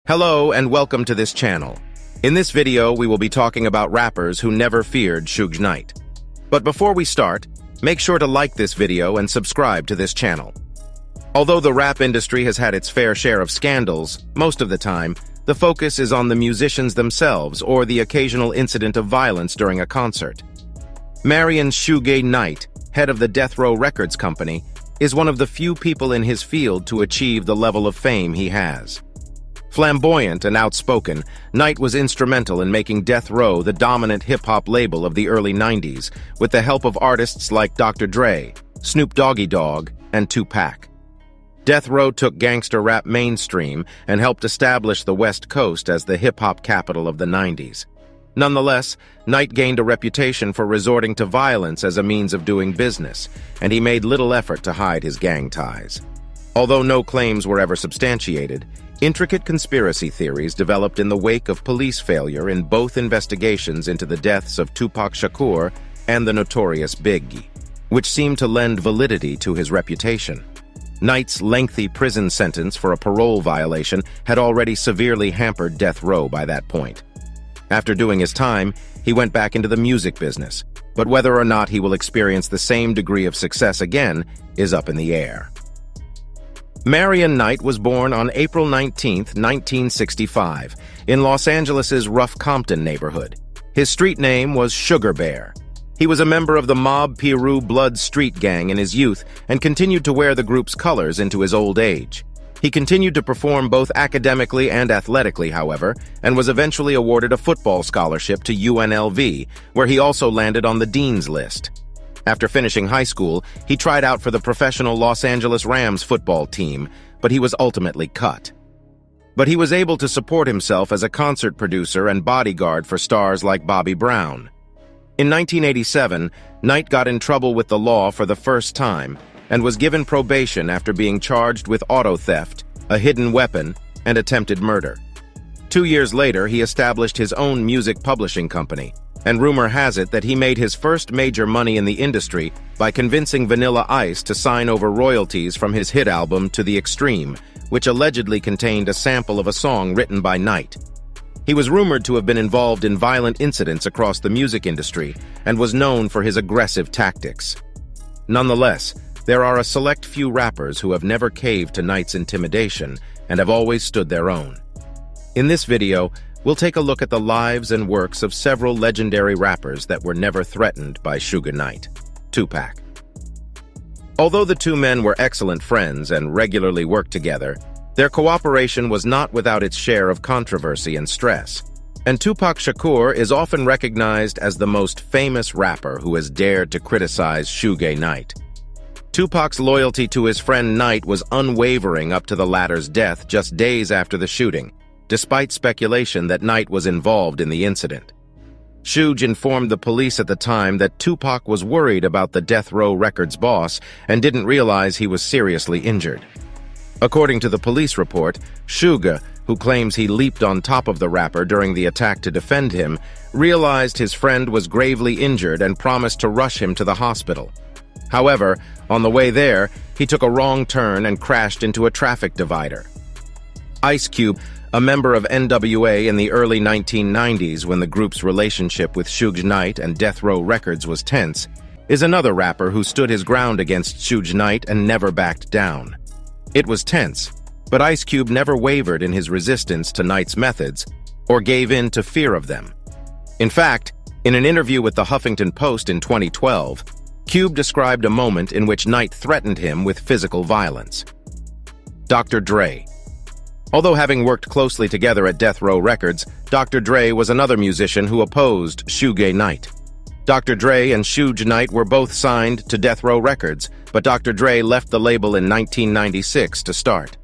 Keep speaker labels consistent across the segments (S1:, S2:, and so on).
S1: Hello and welcome to this channel. In this video, we will be talking about rappers who never feared Suge Knight. But before we start, make sure to like this video and subscribe to this channel. Although the rap industry has had its fair share of scandals, most of the time, the focus is on the musicians themselves or the occasional incident of violence during a concert. Marion Suge Knight, head of the Death Row Records company, is one of the few people in his field to achieve the level of fame he has. Flamboyant and outspoken, Knight was instrumental in making Death Row the dominant hip-hop label of the early 90s, with the help of artists like Dr. Dre, Snoop Doggy Dogg, and Tupac. Death Row took gangster rap mainstream and helped establish the West Coast as the hip-hop capital of the 90s. Nonetheless, Knight gained a reputation for resorting to violence as a means of doing business, and he made little effort to hide his gang ties. Although no claims were ever substantiated, intricate conspiracy theories developed in the wake of police failure in both investigations into the deaths of Tupac Shakur and the Notorious B.I.G, which seemed to lend validity to his reputation. Knight's lengthy prison sentence for a parole violation had already severely hampered Death Row by that point. After doing his time, he went back into the music business, but whether or not he will experience the same degree of success again is up in the air. Marion Knight was born on April 19, 1965, in Los Angeles' Rough Compton neighborhood. His street name was Sugar Bear. He was a member of the Mob Piru Blood street gang in his youth and continued to wear the group's colors into his old age. He continued to perform both academically and athletically, however, and was eventually awarded a football scholarship to UNLV, where he also landed on the Dean's List. After finishing high school, he tried out for the professional Los Angeles Rams football team, but he was ultimately cut. But he was able to support himself as a concert producer and bodyguard for stars like Bobby Brown. In 1987, Knight got in trouble with the law for the first time and was given probation after being charged with auto theft, a hidden weapon, and attempted murder. 2 years later, he established his own music publishing company, and rumor has it that he made his first major money in the industry by convincing Vanilla Ice to sign over royalties from his hit album To the Extreme, which allegedly contained a sample of a song written by Knight. He was rumored to have been involved in violent incidents across the music industry and was known for his aggressive tactics. Nonetheless, there are a select few rappers who have never caved to Knight's intimidation and have always stood their own. In this video, we'll take a look at the lives and works of several legendary rappers that were never threatened by Suge Knight. Tupac. Although the two men were excellent friends and regularly worked together, their cooperation was not without its share of controversy and stress. And Tupac Shakur is often recognized as the most famous rapper who has dared to criticize Suge Knight. Tupac's loyalty to his friend Knight was unwavering up to the latter's death just days after the shooting, despite speculation that Knight was involved in the incident. Suge informed the police at the time that Tupac was worried about the Death Row Records boss and didn't realize he was seriously injured. According to the police report, Suge, who claims he leaped on top of the rapper during the attack to defend him, realized his friend was gravely injured and promised to rush him to the hospital. However, on the way there, he took a wrong turn and crashed into a traffic divider. Ice Cube, a member of NWA in the early 1990s when the group's relationship with Suge Knight and Death Row Records was tense, is another rapper who stood his ground against Suge Knight and never backed down. It was tense, but Ice Cube never wavered in his resistance to Knight's methods or gave in to fear of them. In fact, in an interview with the Huffington Post in 2012, Cube described a moment in which Knight threatened him with physical violence. Dr. Dre. Although having worked closely together at Death Row Records, Dr. Dre was another musician who opposed Suge Knight. Dr. Dre and Suge Knight were both signed to Death Row Records, but Dr. Dre left the label in 1996 to start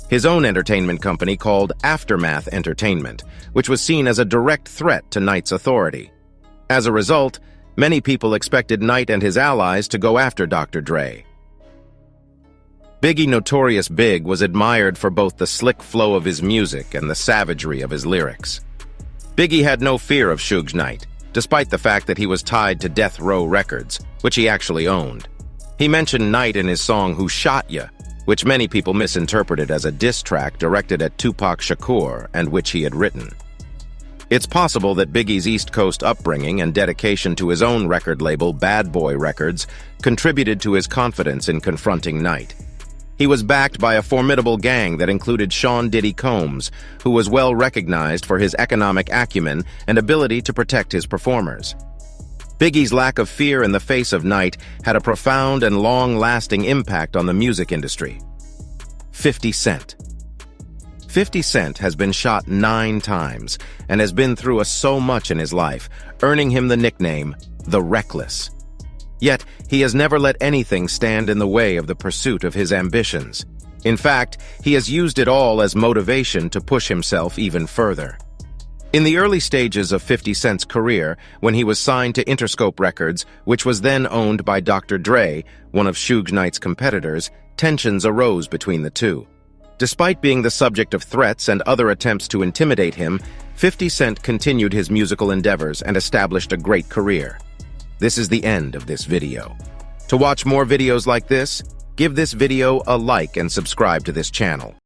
S1: his own entertainment company called Aftermath Entertainment, which was seen as a direct threat to Knight's authority. As a result, many people expected Knight and his allies to go after Dr. Dre. Biggie Notorious B.I.G was admired for both the slick flow of his music and the savagery of his lyrics. Biggie had no fear of Suge Knight, despite the fact that he was tied to Death Row Records, which he actually owned. He mentioned Knight in his song Who Shot Ya, which many people misinterpreted as a diss track directed at Tupac Shakur and which he had written. It's possible that Biggie's East Coast upbringing and dedication to his own record label, Bad Boy Records, contributed to his confidence in confronting Knight. He was backed by a formidable gang that included Sean Diddy Combs, who was well recognized for his economic acumen and ability to protect his performers. Biggie's lack of fear in the face of Knight had a profound and long-lasting impact on the music industry. 50 Cent. 50 Cent has been shot 9 times and has been through so much in his life, earning him the nickname, The Reckless. Yet, he has never let anything stand in the way of the pursuit of his ambitions. In fact, he has used it all as motivation to push himself even further. In the early stages of 50 Cent's career, when he was signed to Interscope Records, which was then owned by Dr. Dre, one of Suge Knight's competitors, tensions arose between the two. Despite being the subject of threats and other attempts to intimidate him, 50 Cent continued his musical endeavors and established a great career. This is the end of this video. To watch more videos like this, give this video a like and subscribe to this channel.